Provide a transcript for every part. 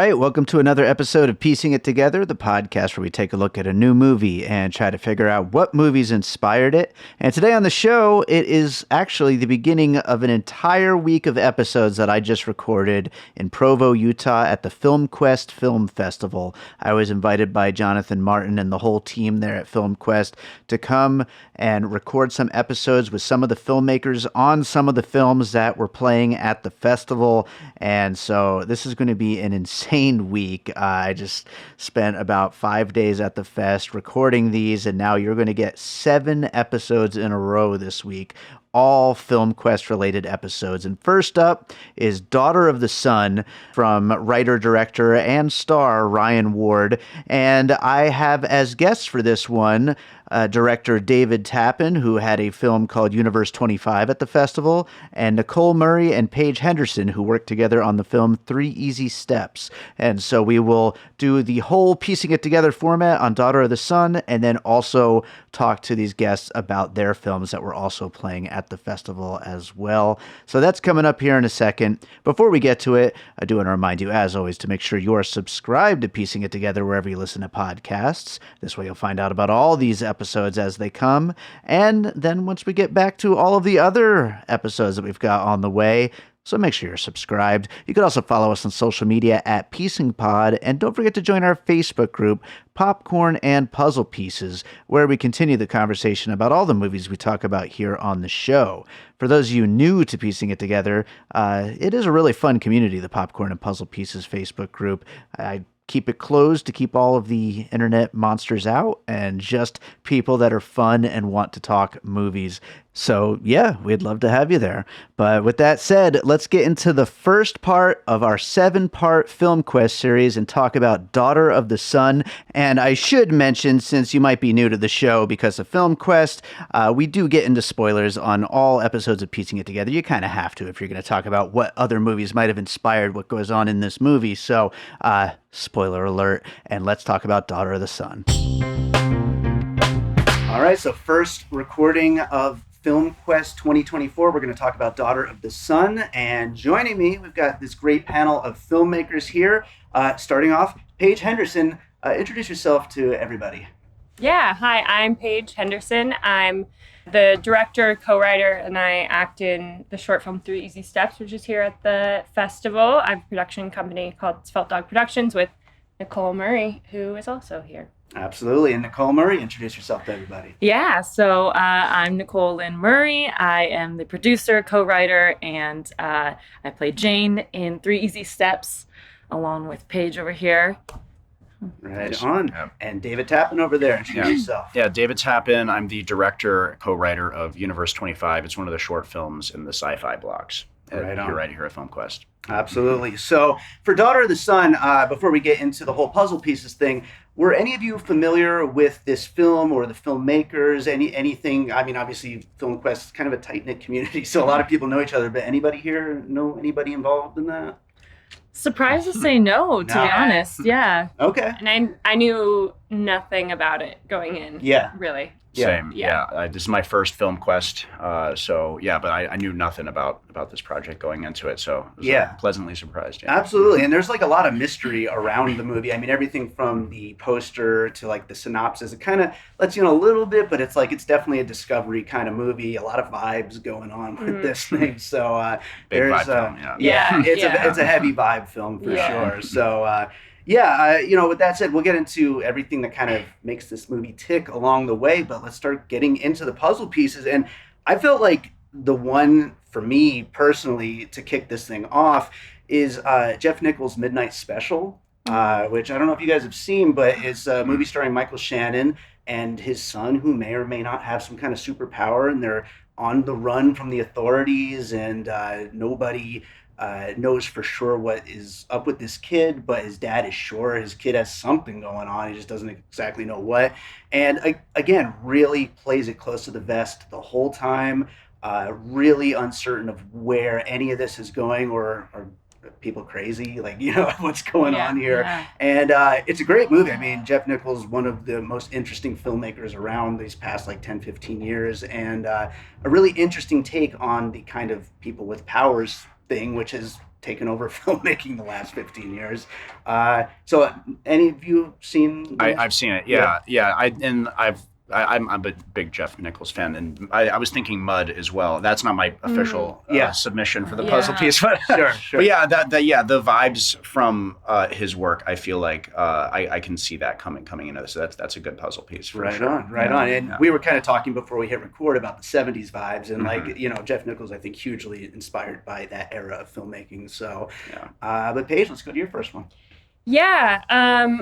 right, welcome to another episode of Piecing It Together, the podcast where we take a look at a new movie and try to figure out what movies inspired it. And today on the show, it is actually the beginning of an entire week of episodes that I just recorded in Provo, Utah at the FilmQuest Film Festival. I was invited by Jonathan Martin and the whole team there at FilmQuest to come and record some episodes with some of the filmmakers on some of the films that were playing at the festival. And so this is going to be an insane week. I just spent about 5 days at the fest recording these, and now you're going to get 7 episodes in a row this week, all FilmQuest related episodes. And first up is Daughter of the Sun from writer, director, and star Ryan Ward. And I have as guests for this one director David Tappan, who had a film called Universe 25 at the festival, and Nicole Murray and Paige Henderson, who worked together on the film 3 Easy Steps. And so we will do the whole Piecing It Together format on Daughter of the Sun, and then also talk to these guests about their films that were also playing at the festival as well. So that's coming up here in a second. Before we get to it, I do want to remind you, as always, to make sure you are subscribed to Piecing It Together wherever you listen to podcasts. This way you'll find out about all these episodes as they come. And then once we get back to all of the other episodes that we've got on the way, so make sure you're subscribed. You can also follow us on social media at PiecingPod, and don't forget to join our Facebook group, Popcorn and Puzzle Pieces, where we continue the conversation about all the movies we talk about here on the show. For those of you new to Piecing It Together, it is a really fun community, the Popcorn and Puzzle Pieces Facebook group. I keep it closed to keep all of the internet monsters out and just people that are fun and want to talk movies. So yeah, we'd love to have you there. But with that said, let's get into the first part of our 7-part FilmQuest series and talk about Daughter of the Sun. And I should mention, since you might be new to the show because of FilmQuest, we do get into spoilers on all episodes of Piecing It Together. You kind of have to if you're going to talk about what other movies might have inspired what goes on in this movie. So, spoiler alert, and let's talk about Daughter of the Sun. All right, so first recording of FilmQuest 2024, we're going to talk about Daughter of the Sun, and joining me, we've got this great panel of filmmakers here. Starting off, Paige Henderson, introduce yourself to everybody. Yeah, hi, I'm Paige Henderson. I'm the director, co-writer, and I act in the short film 3 Easy Steps, which is here at the festival. I have a production company called Svelte Dog Productions with Nicole Murray, who is also here. Absolutely. And Nicole Murray, introduce yourself to everybody. Yeah, so I'm Nicole Lynn Murray. I am the producer, co-writer, and I play Jane in 3 Easy Steps, along with Paige over here. Right on. Yeah. And David Tappan over there, introduce yourself. Yeah, David Tappan. I'm the director, co-writer of Universe 25. It's one of the short films in the sci-fi blocks. Right here at FilmQuest. Absolutely. So for Daughter of the Sun, before we get into the whole puzzle pieces thing, were any of you familiar with this film or the filmmakers? Anything? I mean, obviously, FilmQuest is kind of a tight-knit community, so a lot of people know each other. But anybody here know anybody involved in that? Surprised to say no, to be honest. Yeah. Okay. And I knew nothing about it going in. Yeah. Really. Same. Yeah. This is my first FilmQuest. But I knew nothing about this project going into it. So I was pleasantly surprised. Yeah. Absolutely. And there's like a lot of mystery around the movie. I mean, everything from the poster to like the synopsis, it kind of lets you know a little bit, but it's definitely a discovery kind of movie. A lot of vibes going on with this thing. So big there's vibe film, it's a heavy vibe film for sure. So with that said, we'll get into everything that kind of makes this movie tick along the way, but let's start getting into the puzzle pieces. And I felt like the one for me personally to kick this thing off is Jeff Nichols' Midnight Special, which I don't know if you guys have seen, but it's a movie starring Michael Shannon and his son, who may or may not have some kind of superpower, and they're on the run from the authorities, and nobody knows for sure what is up with this kid, but his dad is sure his kid has something going on. He just doesn't exactly know what. And again, really plays it close to the vest the whole time. Really uncertain of where any of this is going, or are people crazy? What's going on here? Yeah. And it's a great movie. I mean, Jeff Nichols, one of the most interesting filmmakers around these past 10, 15 years, and a really interesting take on the kind of people with powers thing, which has taken over filmmaking the last 15 years. So any of you seen? I've seen it. Yeah. I'm a big Jeff Nichols fan, and I was thinking Mud as well. That's not my official submission for the puzzle piece, but sure. But yeah, the vibes from his work, I feel like I can see that coming into this. So that's a good puzzle piece. For right on. And we were kind of talking before we hit record about the 70s vibes, and like Jeff Nichols, I think hugely inspired by that era of filmmaking. So, but Paige, let's go to your first one. Yeah,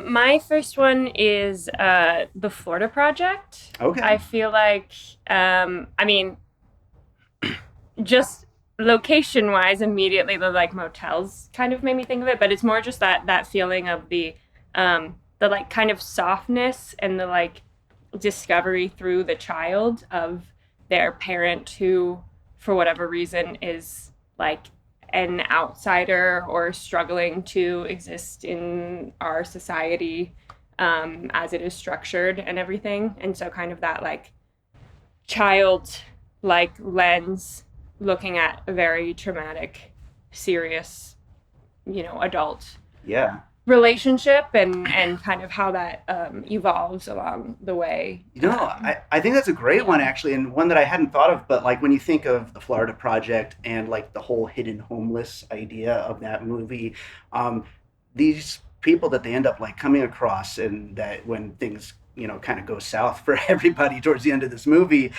my first one is the Florida Project. Okay. I feel like, just location-wise, immediately the like motels kind of made me think of it, but it's more just that feeling of the like kind of softness and the like discovery through the child of their parent who, for whatever reason, is like an outsider or struggling to exist in our society as it is structured and everything. And so kind of that like child like lens looking at a very traumatic, serious, adult relationship and kind of how that evolves along the way. I think that's a great one, actually, and one that I hadn't thought of, but like when you think of the Florida Project and like the whole hidden homeless idea of that movie, these people that they end up like coming across, and that when things kind of go south for everybody towards the end of this movie,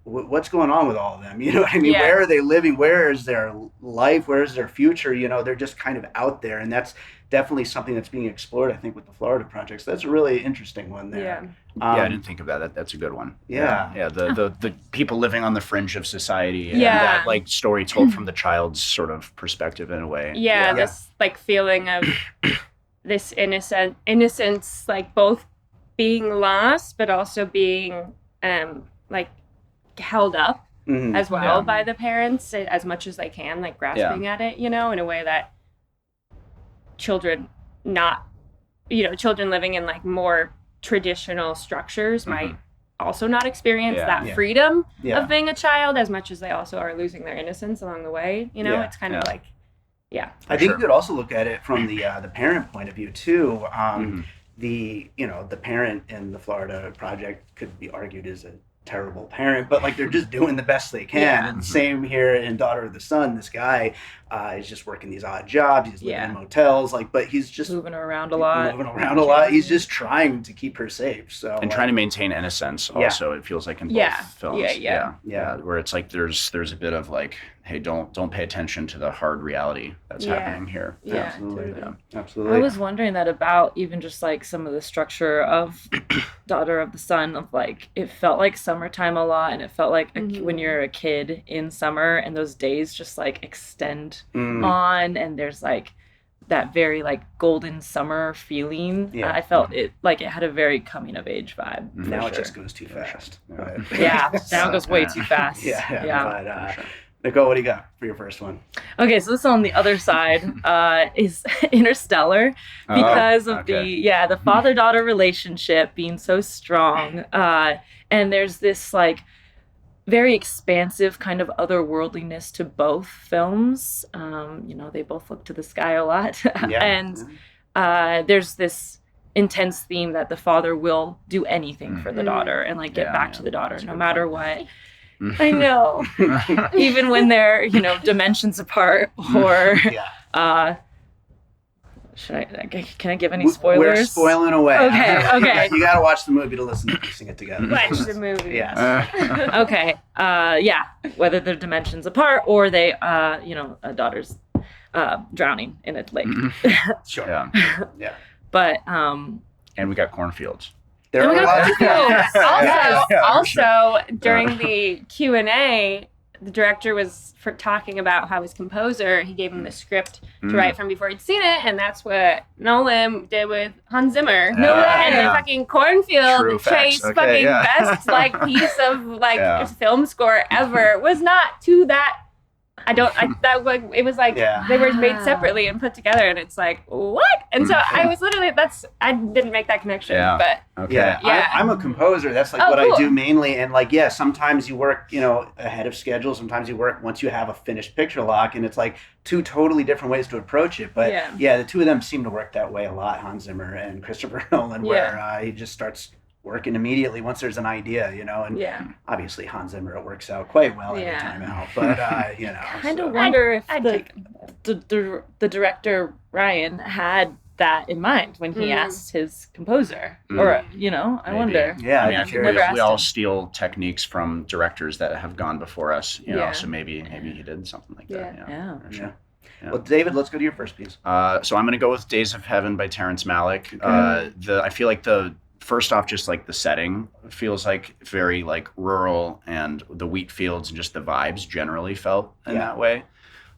what's going on with all of them? You know what I mean? Yeah. Where are they living? Where is their life? Where is their future? They're just kind of out there. And that's definitely something that's being explored, I think, with the Florida Project. So that's a really interesting one there. Yeah. I didn't think of that. That's a good one. Yeah. The people living on the fringe of society, and that like story told from the child's sort of perspective in a way. Yeah. This like feeling of this innocence, like both being lost, but also being like held up as well by the parents as much as they can, like grasping at it, in a way that children living in like more traditional structures might also not experience that freedom of being a child as much as they also are losing their innocence along the way. It's kind of like, I think you could also look at it from the parent point of view too. The parent in the Florida Project could be argued as a terrible parent, but like they're just doing the best they can. And same here in Daughter of the Sun. This guy is just working these odd jobs. He's living in motels, but he's just moving around a lot. He's just trying to keep her safe. So trying to maintain innocence. Also, it feels like in both films. Where it's like there's a bit of like, hey, don't pay attention to the hard reality that's happening here. Absolutely. I was wondering that about even just like some of the structure of Daughter of the Sun, of like it felt like summertime a lot, and it felt like when you're a kid in summer and those days just like extend on, and there's like that very like golden summer feeling. I felt it like it had a very coming of age vibe. Now it just goes too fast. Now it goes way too fast. But, Nicole, what do you got for your first one? Okay, so this on the other side is Interstellar, because of the father-daughter relationship being so strong, and there's this like very expansive kind of otherworldliness to both films. They both look to the sky a lot, and there's this intense theme that the father will do anything for the daughter and like get back to the daughter no matter what. I know. Even when they're, dimensions apart, or can I give any spoilers? We're spoiling away. Okay. You got to watch the movie to listen to piecing it together. Watch the movie. Yes. Okay. Whether they're dimensions apart or they, a daughter's drowning in a lake. Sure. Yeah. But and we got cornfields. There are a lot of fields. Also, during the Q&A, the director was talking about how his composer, he gave him the script to write from before he'd seen it, and that's what Nolan did with Hans Zimmer. And the fucking cornfield chase, best like piece of like film score ever was not to that it was like they were made separately and put together, and it's like, what? And so I was literally, I didn't make that connection, but I'm a composer. That's like what I do mainly. And like, sometimes you work, ahead of schedule. Sometimes you work once you have a finished picture lock, and it's like two totally different ways to approach it. But the two of them seem to work that way a lot, Hans Zimmer and Christopher Nolan, where he just starts working immediately once there's an idea, and obviously Hans Zimmer, it works out quite well every time out, but kind of wonder if the director Ryan had that in mind when he asked his composer, or I wonder. We all steal techniques from directors that have gone before us, so maybe he did something like that. Sure. Well, David, let's go to your first piece. So I'm going to go with Days of Heaven by Terrence Malick. I feel like first off, just like the setting feels like very like rural, and the wheat fields and just the vibes generally felt in that way.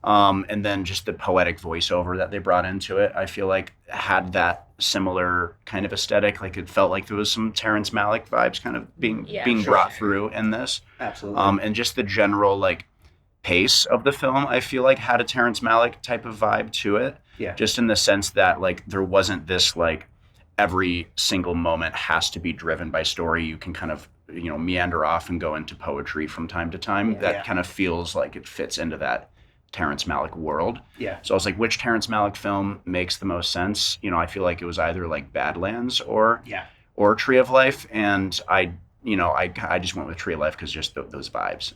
And then just the poetic voiceover that they brought into it, I feel like had that similar kind of aesthetic. Like it felt like there was some Terrence Malick vibes kind of being brought through in this. Absolutely. And just the general like pace of the film, I feel like had a Terrence Malick type of vibe to it. Yeah. Just in the sense that like there wasn't this like every single moment has to be driven by story. You can kind of, meander off and go into poetry from time to time. That kind of feels like it fits into that Terrence Malick world. Yeah. So I was like, which Terrence Malick film makes the most sense? I feel like it was either like Badlands or Tree of Life. And I just went with Tree of Life because just those vibes.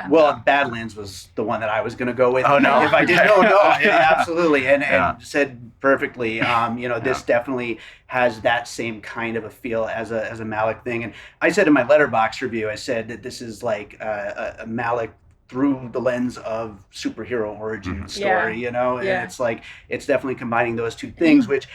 Well, Badlands was the one that I was going to go with. Oh, no. If I did, absolutely. And said perfectly. This definitely has that same kind of a feel as a Malick thing. And I said in my Letterboxd review, I said that this is like a Malick through the lens of superhero origin story, and it's like, it's definitely combining those two things, which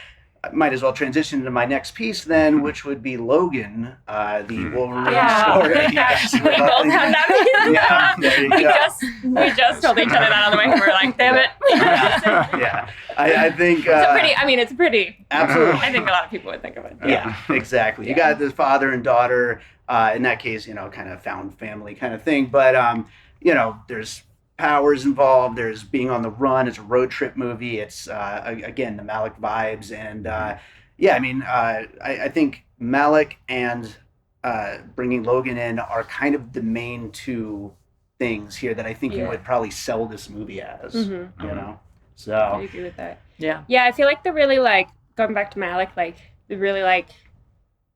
I might as well transition to my next piece then, which would be Logan, the Wolverine story. We both have that. We just told each other that on the way home. We were like, damn it. I think it's pretty. Absolutely. I think a lot of people would think of it. Yeah, exactly. You got the father and daughter, in that case, kind of found family kind of thing. But, there's powers involved. There's being on the run. It's a road trip movie. It's again the Malick vibes, and I think Malick and bringing Logan in are kind of the main two things here that I think you would probably sell this movie as. So I agree with that. Yeah. I feel like the really like going back to Malick, like the really like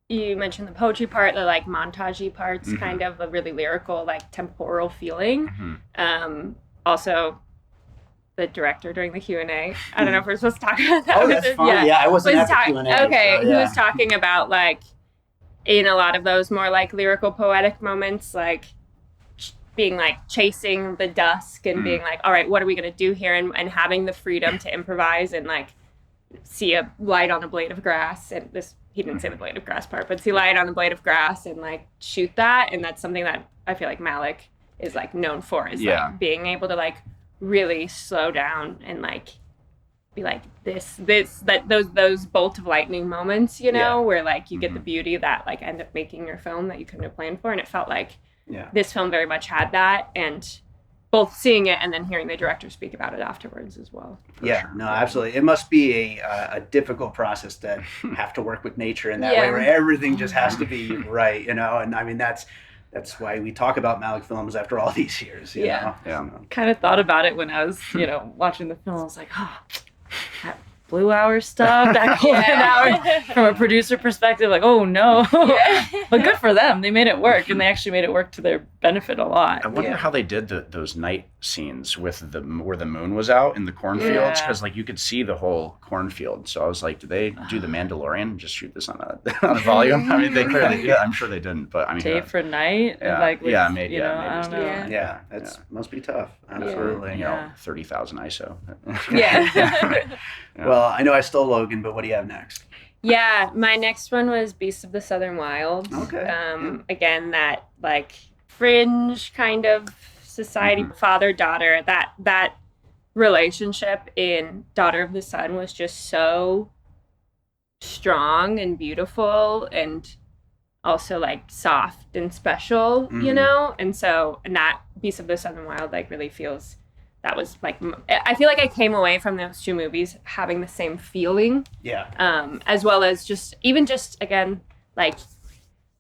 you mentioned the poetry part, the like montagey parts, kind of a really lyrical, like temporal feeling. Also, the director during the Q&A. I don't know if we're supposed to talk about that. Oh, that's fine. I wasn't at the Q&A. Okay, so, he was talking about like in a lot of those more like lyrical, poetic moments, like being like chasing the dusk and being like, all right, what are we gonna do here, and having the freedom to improvise and like see a light on a blade of grass, and this. He didn't say the blade of grass part, but see light on a blade of grass and like shoot that. And that's something that I feel like Malick is like known for, is like being able to like really slow down and like be like those bolt of lightning moments, where like you get the beauty that like end up making your film that you couldn't have planned for. And it felt like this film very much had that, and both seeing it and then hearing the director speak about it afterwards as well. Absolutely. It must be a difficult process to have to work with nature in that way, where everything just has to be right, and I mean that's why we talk about Malick films after all these years. You know? Kind of thought about it when I was watching the film. I was like, that Blue Hour stuff, that Golden Hour, from a producer perspective, like, oh no. But good for them. They made it work, and they actually made it work to their benefit a lot. I wonder how they did those night scenes with where the moon was out in the cornfields, because like you could see the whole cornfield. So I was like, did they do the Mandalorian and just shoot this on a volume? I mean, they clearly, I'm sure they didn't, but I mean, day for night, maybe I don't know. That must be tough. Absolutely. 30,000 ISO. Well, I know I stole Logan, but what do you have next? My next one was Beasts of the Southern Wild. Okay. Again, that like fringe kind of society, father-daughter, that relationship in Daughter of the Sun was just so strong and beautiful, and also like soft and special, and that Beasts of the Southern Wild like really feels that was like, I feel like I came away from those two movies having the same feeling. Yeah. As well as just again, like,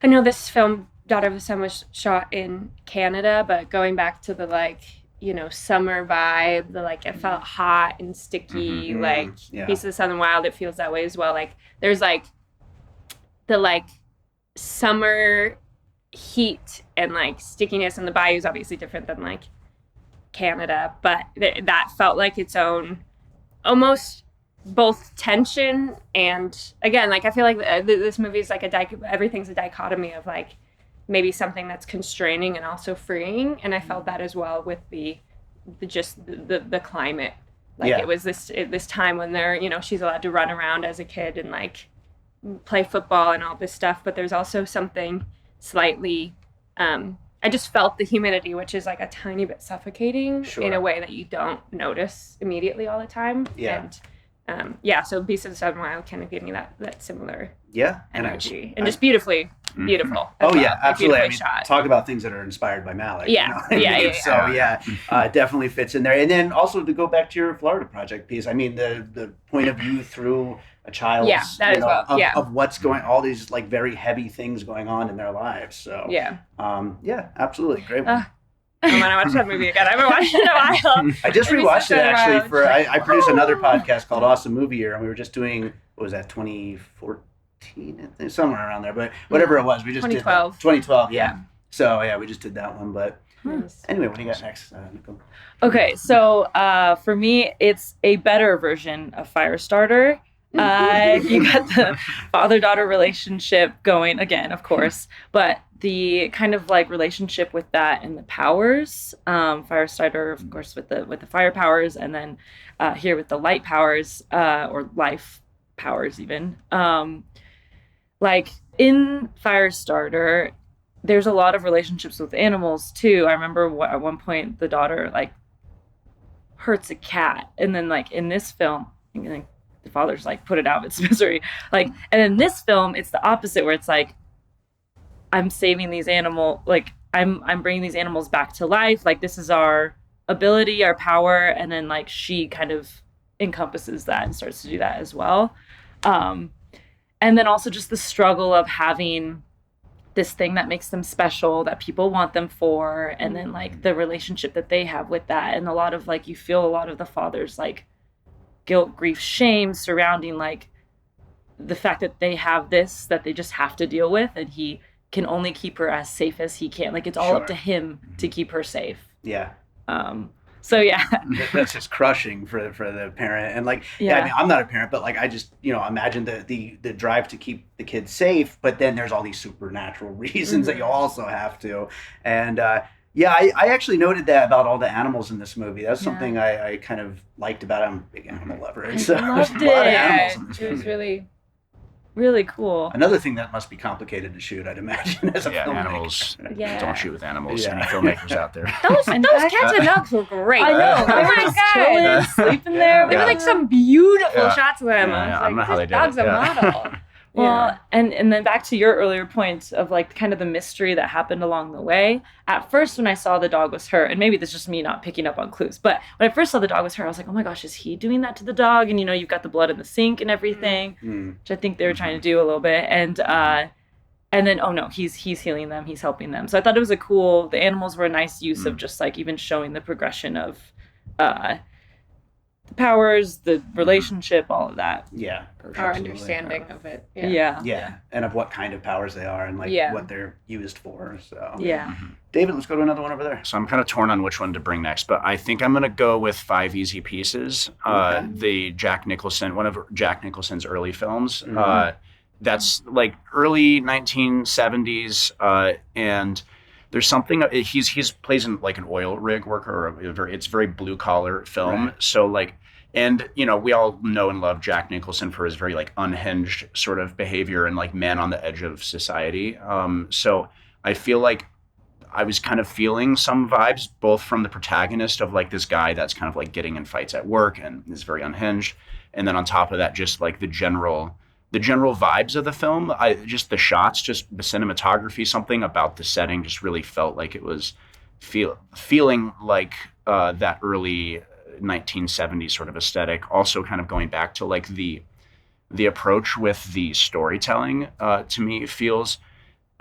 I know this film Daughter of the Sun was shot in Canada, but going back to the like, you know, summer vibe, the like, it felt hot and sticky, like Piece of the Southern Wild, it feels that way as well. Like there's like the like summer heat and like stickiness, and the bayou is obviously different than like Canada, but that felt like its own almost both tension and, again, like I feel like this movie is like everything's a dichotomy of like maybe something that's constraining and also freeing, and I felt that as well with the climate. Like it was this time when they're, you know, she's allowed to run around as a kid and like play football and all this stuff, but there's also something slightly I just felt the humidity, which is like a tiny bit suffocating in a way that you don't notice immediately all the time. And so Beast of the Southern Wild kind of gave me that similar energy. And just beautiful. Oh yeah, absolutely. I mean, shot. Talk about things that are inspired by Malick. Yeah, you know what I mean? So it definitely fits in there. And then also to go back to your Florida Project piece, I mean the point of view through a child's of what's going, all these like very heavy things going on in their lives. So absolutely, great one. I want to watch that movie again. I haven't watched it in a while. I just rewatched it actually I produced another podcast called Awesome Movie Year, and we were just doing, what was that, 2014, somewhere around there, but whatever it was, we just 2012. did 2012, yeah. So yeah, we just did that one, but anyway, what do you got next, Nicole? Okay, so for me, it's a better version of Firestarter. You got the father-daughter relationship going again, of course, but the kind of like relationship with that and the powers, Firestarter, of course, with the fire powers, and then here with the light powers, or life powers even. Like in Firestarter, there's a lot of relationships with animals too. I remember at one point the daughter like hurts a cat, and then like in this film, the father's like, put it out of its misery. Like, and in this film, it's the opposite, where it's like, I'm saving these animals, like I'm bringing these animals back to life. Like, this is our ability, our power. And then like she kind of encompasses that and starts to do that as well. And then also just the struggle of having this thing that makes them special, that people want them for. And then like the relationship that they have with that. And a lot of like, you feel a lot of the father's like guilt, grief, shame surrounding like the fact that they have this that they just have to deal with, and he can only keep her as safe as he can. Like, it's all up to him to keep her safe. Yeah. So yeah, that's just crushing for the parent. And like, I mean, I'm not a parent, but like, I just, you know, imagine the drive to keep the kids safe, but then there's all these supernatural reasons that you also have to. And I actually noted that about all the animals in this movie. That's something I kind of liked about it. I'm a big animal lover. And so there's a lot of animals in this movie. It was really, really cool. Another thing that must be complicated to shoot, I'd imagine, as a filmmaker. Animals. Don't shoot with animals. Any filmmakers out there? Those cats and dogs were great. I know. Oh my god, sleeping there. There were like some beautiful shots of them. I I don't know how was they like, did this it. dog's a model. Well, and then back to your earlier point of like kind of the mystery that happened along the way. At first, when I saw the dog was her, and maybe this is just me not picking up on clues, but when I first saw the dog was her, I was like, oh my gosh, is he doing that to the dog? And you know, you've got the blood in the sink and everything, which I think they were trying to do a little bit. And then, oh no, he's healing them, he's helping them. So I thought it was the animals were a nice use of just like even showing the progression of the powers, the relationship, all of that. Yeah. Our understanding of it. Yeah. And of what kind of powers they are and like what they're used for. So David, let's go to another one over there. So I'm kind of torn on which one to bring next, but I think I'm going to go with Five Easy Pieces, the Jack Nicholson, one of Jack Nicholson's early films. That's like early 1970s, and there's something he's plays in like an oil rig worker, or it's a very blue collar film. Right. So like, and you know, we all know and love Jack Nicholson for his very like unhinged sort of behavior and like man on the edge of society. So I feel like I was kind of feeling some vibes both from the protagonist of like this guy that's kind of like getting in fights at work and is very unhinged, and then on top of that, just like the general vibes of the film, just the shots, just the cinematography, something about the setting just really felt like it was feeling like that early 1970s sort of aesthetic. Also kind of going back to like the approach with the storytelling, to me feels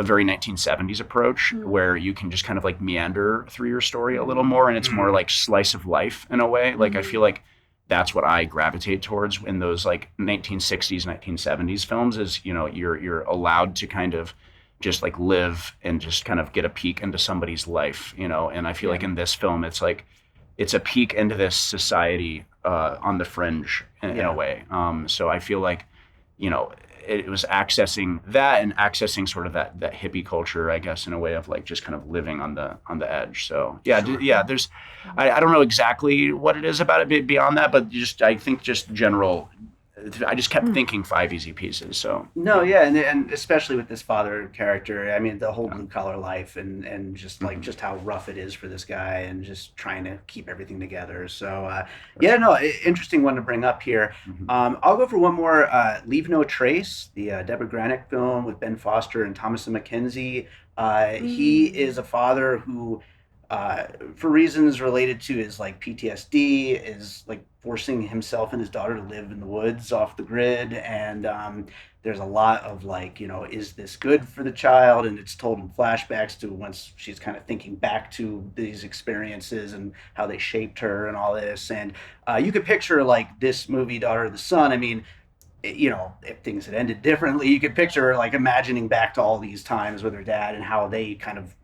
a very 1970s approach where you can just kind of like meander through your story a little more, and it's more like slice of life in a way. Like I feel like that's what I gravitate towards in those like 1960s, 1970s films is, you're allowed to kind of just like live and just kind of get a peek into somebody's life, and I feel like in this film, it's like, it's a peek into this society on the fringe in a way. So I feel like, it was accessing that and accessing sort of that hippie culture, I guess, in a way of like just kind of living on the edge. So there's, I don't know exactly what it is about it beyond that, but I think just general. I just kept thinking 5 easy pieces. So no, yeah, and especially with this father character, I mean, the whole blue collar life and just like just how rough it is for this guy and just trying to keep everything together. So interesting one to bring up here. I'll go for one more. Leave No Trace, the Deborah Granick film with Ben Foster and Thomasin McKenzie. He is a father who, for reasons related to his like PTSD, is like forcing himself and his daughter to live in the woods off the grid, and there's a lot of like, is this good for the child? And it's told in flashbacks to once she's kind of thinking back to these experiences and how they shaped her and all this. And you could picture like this movie, Daughter of the Sun. I mean, if things had ended differently, you could picture her like imagining back to all these times with her dad and how they kind of,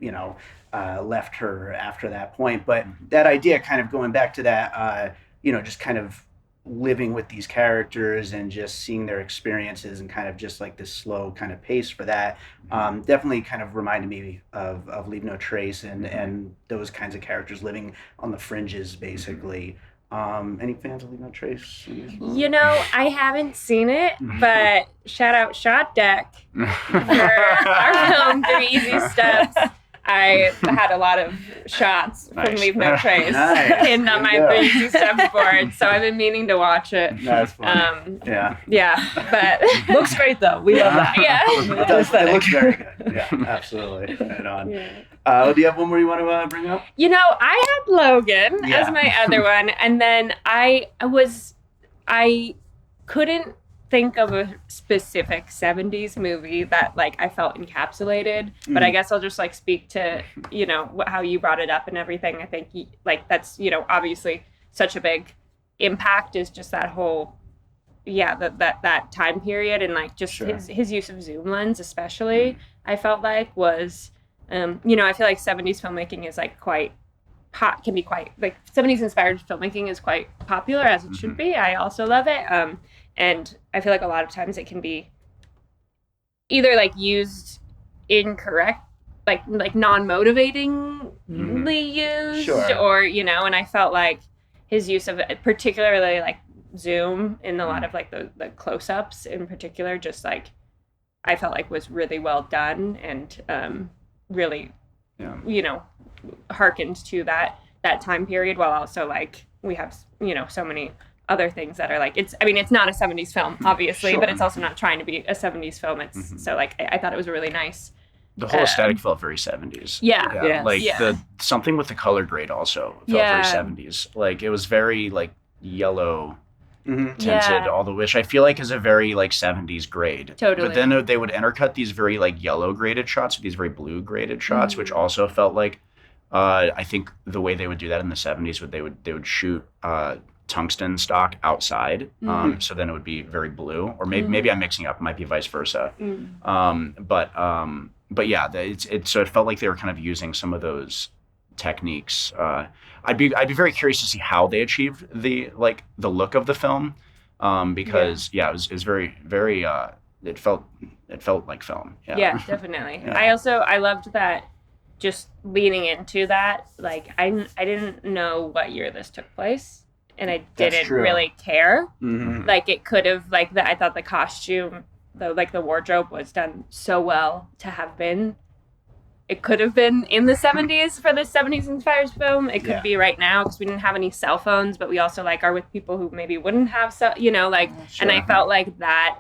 left her after that point. But that idea kind of going back to that, just kind of living with these characters and just seeing their experiences and kind of just like this slow kind of pace for that, definitely kind of reminded me of Leave No Trace and those kinds of characters living on the fringes, basically. Any fans of Leave No Trace? I haven't seen it, but shout out Shot Deck for our film 3 Easy Steps. I had a lot of shots from Leave No Trace in my 3 Easy Steps board, so I've been meaning to watch it. That's funny. But Looks great though. We love that. Yeah. It looks very good. Yeah, absolutely. Right on. Yeah. Do you have one more you want to bring up? I had Logan as my other one, and then I couldn't think of a specific 70s movie that like I felt encapsulated, but I guess I'll just like speak to how you brought it up and everything. I think like that's obviously such a big impact is just that whole that time period, and like just his use of zoom lens especially I felt like was I feel like 70s filmmaking is like can be quite like 70s inspired filmmaking is quite popular, as it should be. I also love it. And I feel like a lot of times it can be either like used incorrect, like non-motivatingly used, or and I felt like his use of it, particularly like zoom in a lot of like the close-ups in particular, just like I felt like was really well done and really harkened to that time period, while also like we have so many other things that are like it's not a 70s film obviously, but it's also not trying to be a 70s film. It's so like I thought it was really nice. The whole aesthetic felt very 70s. Something with the color grade also felt very 70s. Like it was very like yellow tinted, although which I feel like is a very like 70s grade. Totally. But then they would intercut these very like yellow graded shots with these very blue graded shots, which also felt like I think the way they would do that in the 70s they would shoot tungsten stock outside, so then it would be very blue, or maybe I'm mixing up. It might be vice versa. But yeah, so it felt like they were kind of using some of those techniques. I'd be very curious to see how they achieved the look of the film, because it was very very it felt like film. Yeah, definitely. I loved that. Just leaning into that, like I didn't know what year this took place, and I didn't really care. Like it could have I thought the costume, the wardrobe was done so well to have been. It could have been in the 70s for the 70s inspired film. It could be right now because we didn't have any cell phones, but we also like are with people who maybe wouldn't have and I felt like that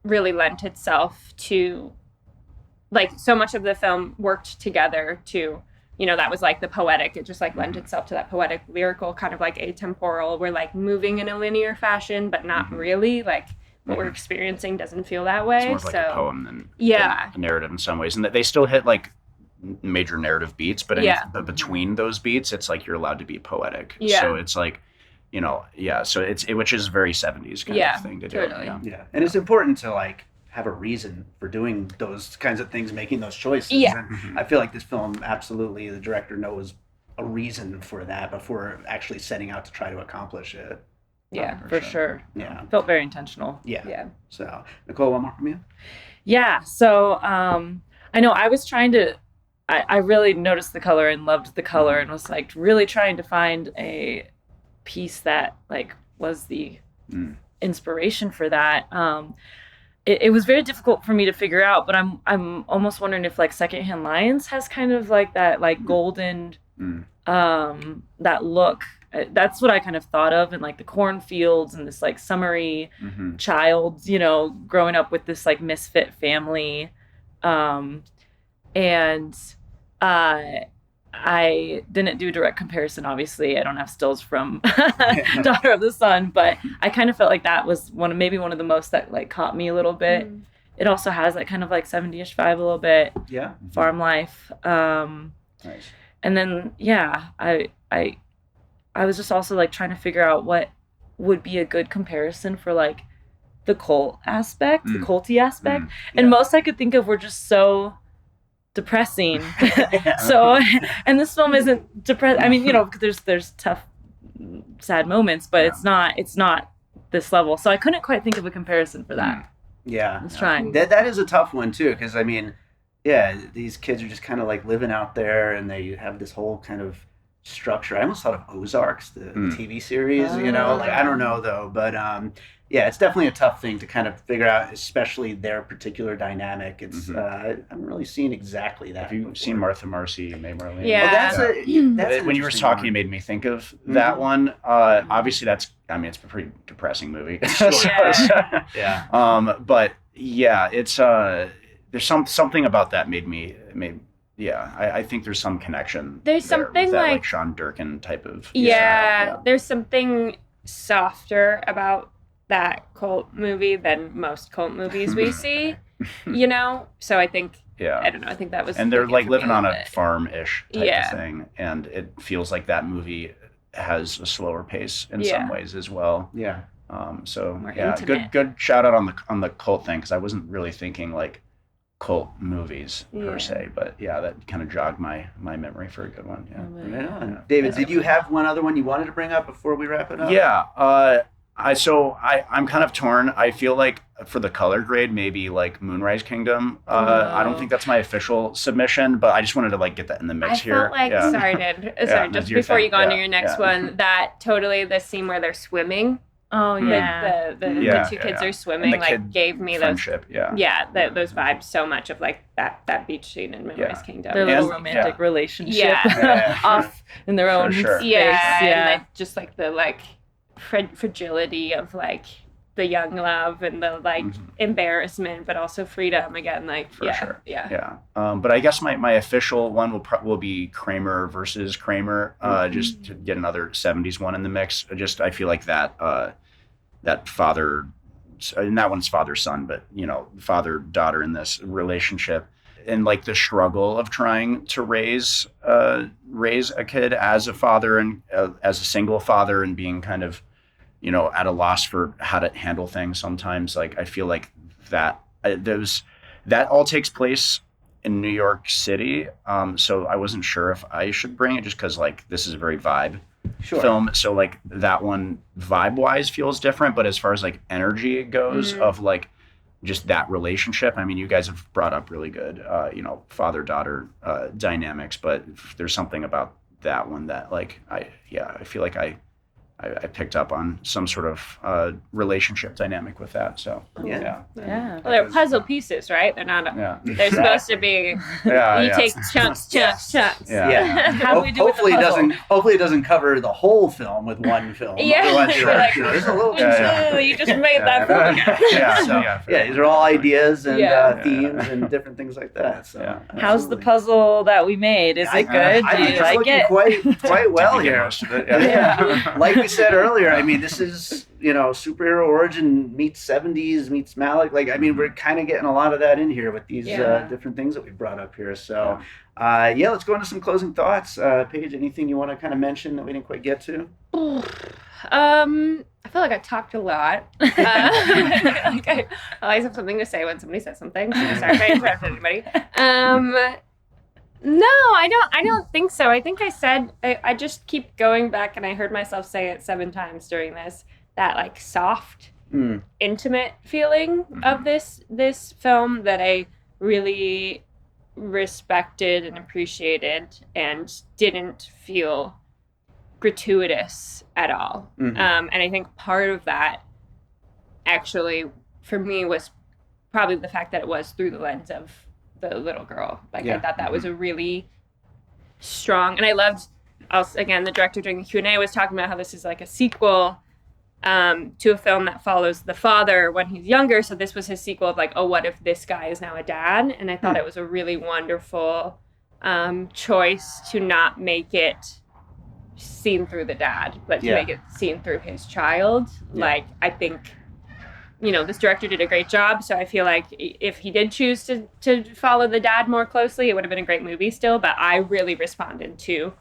really lent itself to like so much of the film worked together to that was like the poetic. It just like lent itself to that poetic, lyrical, kind of like atemporal. We're like moving in a linear fashion, but not really. Like what we're experiencing doesn't feel that way. It's more like a poem than a narrative in some ways. And that they still hit like major narrative beats, but but between those beats, it's like you're allowed to be poetic. Yeah. So it's like, so which is very 70s kind of thing to do. Totally. Yeah. And it's important to like have a reason for doing those kinds of things, making those choices. Yeah. And I feel like this film, absolutely, the director knows a reason for that before actually setting out to try to accomplish it. Yeah, for sure. Yeah. Felt very intentional. Yeah. So, Nicole, one more from you? Yeah. So, I know I was trying to, I really noticed the color and loved the color and was like really trying to find a piece that like was the inspiration for that. It was very difficult for me to figure out, but I'm almost wondering if like Secondhand Lions has kind of like that like golden that look. That's what I kind of thought of, and like the cornfields and this like summery child, growing up with this like misfit family, and I didn't do a direct comparison. Obviously, I don't have stills from Daughter of the Sun, but I kind of felt like that was maybe one of the most that like caught me a little bit. It also has that kind of like 70-ish vibe a little bit. Yeah. Farm life. Nice. And then I was just also like trying to figure out what would be a good comparison for like the cult aspect, the culty aspect. And most I could think of were just so depressing. So, and this film isn't depressing. I mean, there's tough, sad moments, but it's not this level. So I couldn't quite think of a comparison for that. Yeah. Let's try. That is a tough one too, because I mean, these kids are just kind of like living out there, and they have this whole kind of structure. I almost thought of Ozarks, the TV series. I don't know though, but it's definitely a tough thing to kind of figure out, especially their particular dynamic. It's I haven't really seen exactly that. Have you seen Martha Marcy, May Marlene? Yeah. That's when you were talking, it made me think of that one. Obviously, it's a pretty depressing movie. But it's there's something about that made me. I think there's some connection. There's something that, like Sean Durkin type of. There's something softer about that cult movie than most cult movies we see. So I think. Yeah. I don't know. I think that was. And they're like living on a farm-ish type of thing, and it feels like that movie has a slower pace in some ways as well. Yeah. More intimate. Good shout out on the cult thing, because I wasn't really thinking like cult movies per se, but that kind of jogged my memory for a good one. Right on. David, did you have one other one you wanted to bring up before we wrap it up? I'm kind of torn. I feel like for the color grade, maybe like Moonrise Kingdom. I don't think that's my official submission, but I just wanted to like get that in the mix here. I felt like just before you go on to your next one, that totally the scene where they're swimming. Oh yeah, the two kids are swimming, like gave me those those vibes so much of like that beach scene in Moonrise Kingdom. Their little romantic relationship off in their own space. And like, just like the like fragility of like the young love and the like embarrassment, but also freedom again. Like for sure. But I guess my official one will be Kramer versus Kramer. Just to get another 70s one in the mix. I feel like that father, and that one's father-son, but father-daughter in this relationship, and like the struggle of trying to raise a kid as a father and as a single father, and being kind of at a loss for how to handle things sometimes. Like I feel like that all takes place in New York City. So I wasn't sure if I should bring it, just because like this is a very vibe film. So like that one vibe wise feels different, but as far as like energy goes of like just that relationship, I mean, you guys have brought up really good, father-daughter dynamics, but there's something about that one that like I feel like I I picked up on some sort of relationship dynamic with that. So Yeah. Well, they're puzzle pieces, right? They're not. They're supposed to be. You take chunks. Yeah. How do we do with the hopefully it puzzle? hopefully it doesn't cover the whole film with one film. Yeah. Otherwise, You're like, there's a little You just made that film again. these are all ideas and Yeah. themes and different things like that. So How's the absolutely. puzzle that we made? Is it good? I Do think you it's like looking it? quite well here. Most of it, Yeah. Like we said earlier, I mean, this is, superhero origin meets 70s meets Malick. Like, I mean, we're kind of getting a lot of that in here with these different things that we brought up here. So, let's go into some closing thoughts. Paige, anything you want to kind of mention that we didn't quite get to? I feel like I talked a lot. I always have something to say when somebody says something. So sorry if I interrupted anybody. No, I don't think so. I think I said I just keep going back, and I heard myself say it 7 times during this. That like soft, intimate feeling of this film that I really respected and appreciated, and didn't feel gratuitous at all. And I think part of that actually for me was probably the fact that it was through the lens of the little girl. Like I thought that was a really strong, and I loved also, again, the director during the Q&A was talking about how this is like a sequel to a film that follows the father when he's younger. So this was his sequel of like, oh, what if this guy is now a dad? And I thought it was a really wonderful choice to not make it seen through the dad, but to make it seen through his child. Like, I think, this director did a great job. So I feel like if he did choose to follow the dad more closely, it would have been a great movie still. But I really responded to,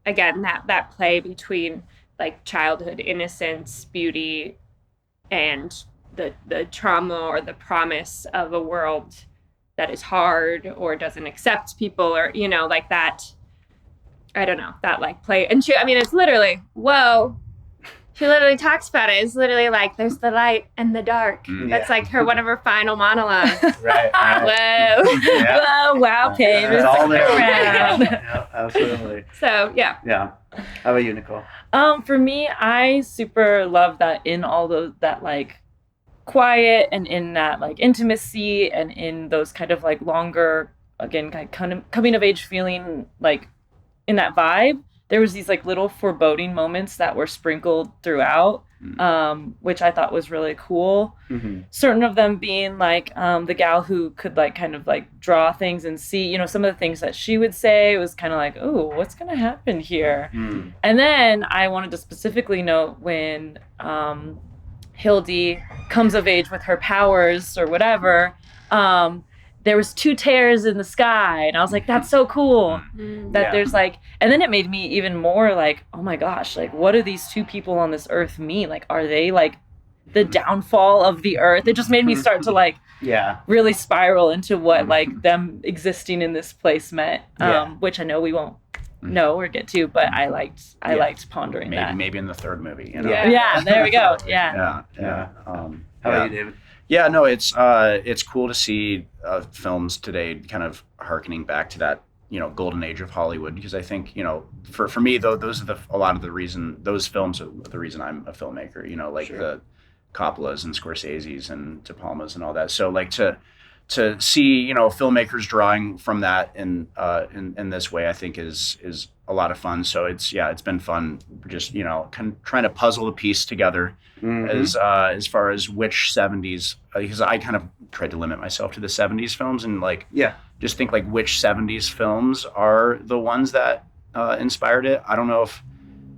again, that play between like childhood innocence, beauty, and the trauma or the promise of a world that is hard or doesn't accept people, or like that. I don't know, that like play. And it's literally, whoa, she literally talks about it. It's literally like there's the light and the dark. That's like one of her final monologues. Right. Whoa. Whoa, wow, Paige. It's all there. Around. Yeah, absolutely. So yeah. How about you, Nicole? For me, I super love that in all those, that like quiet and in that like intimacy and in those kind of like longer, again, kind of coming of age feeling, like in that vibe, there was these like little foreboding moments that were sprinkled throughout, which I thought was really cool. Certain of them being like the gal who could like kind of like draw things and see, some of the things that she would say was kind of like, oh, what's going to happen here? And then I wanted to specifically note when Hildy comes of age with her powers or whatever, there was 2 tears in the sky, and I was like, that's so cool that there's like, and then it made me even more like, oh my gosh, like what do these 2 people on this earth mean? Like, are they like the downfall of the earth? It just made me start to like really spiral into what like them existing in this place meant, which I know we won't know or get to, but I liked pondering that. Maybe in the 3rd movie, Yeah, there we go. How about you, David? Yeah, no, it's cool to see films today kind of harkening back to that, golden age of Hollywood, because I think, for me though, those are a lot of the reason, those films are the reason I'm a filmmaker, like the Coppolas and Scorsese's and De Palmas and all that. So like to see, filmmakers drawing from that in this way, I think is a lot of fun. So it's been fun just, kind of trying to puzzle the piece together as far as which 70s, because I kind of tried to limit myself to the 70s films and like, just think like which 70s films are the ones that inspired it. I don't know if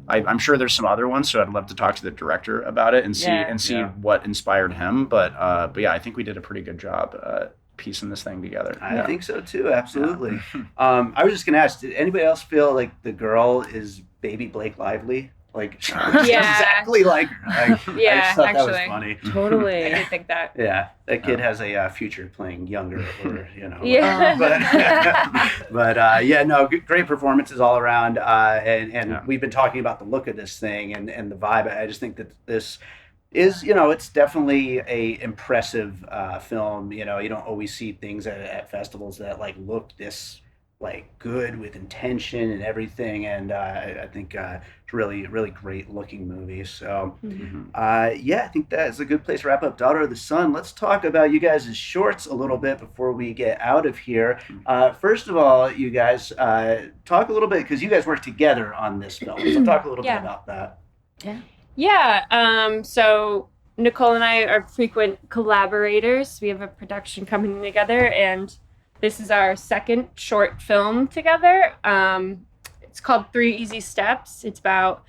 I'm sure there's some other ones, so I'd love to talk to the director about it and see what inspired him. But yeah, I think we did a pretty good job piecing this thing together. I think so too, absolutely. I was just gonna ask, did anybody else feel like the girl is baby Blake Lively? Like exactly like her. I just thought that was funny. Totally. I did think that. Yeah, that kid has a future playing younger, or great performances all around. And we've been talking about the look of this thing and the vibe. I just think that this is, it's definitely a impressive film. You don't always see things at festivals that like look this like good with intention and everything, and I think it's really great looking movie. So yeah, I think that is a good place to wrap up Daughter of the Sun. Let's talk about you guys' shorts a little bit before we get out of here. First of all, you guys talk a little bit, because you guys work together on this film, so talk a little bit about that. So Nicole and I are frequent collaborators. We have a production company together, and this is our second short film together. It's called 3 Easy Steps. It's about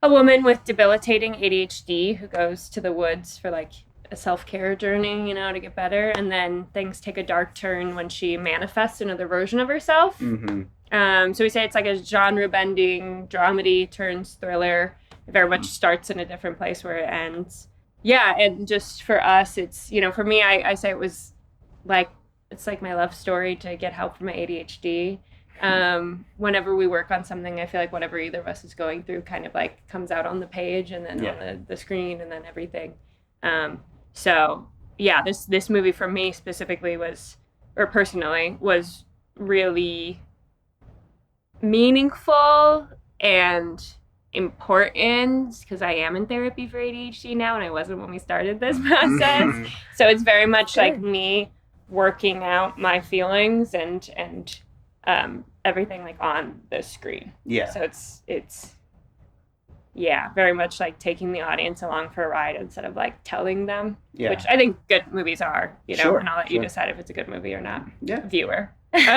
a woman with debilitating ADHD who goes to the woods for like a self-care journey, you know, to get better. And then things take a dark turn when she manifests another version of herself. So we say it's like a genre-bending dramedy turns thriller. It very much starts in a different place where it ends. Yeah, and just for us, it's, you know, for me, I say it was like, it's like my love story to get help from my ADHD. Whenever we work on something, I feel like whatever either of us is going through kind of like comes out on the page and then on the screen and then everything. So yeah, this movie for me specifically personally was really meaningful and important, because I am in therapy for ADHD now, and I wasn't when we started this process. So it's very much like me working out my feelings and everything like on the screen. So it's very much like taking the audience along for a ride instead of like telling them, which I think good movies are, you know, and I'll let you decide if it's a good movie or not, viewer. But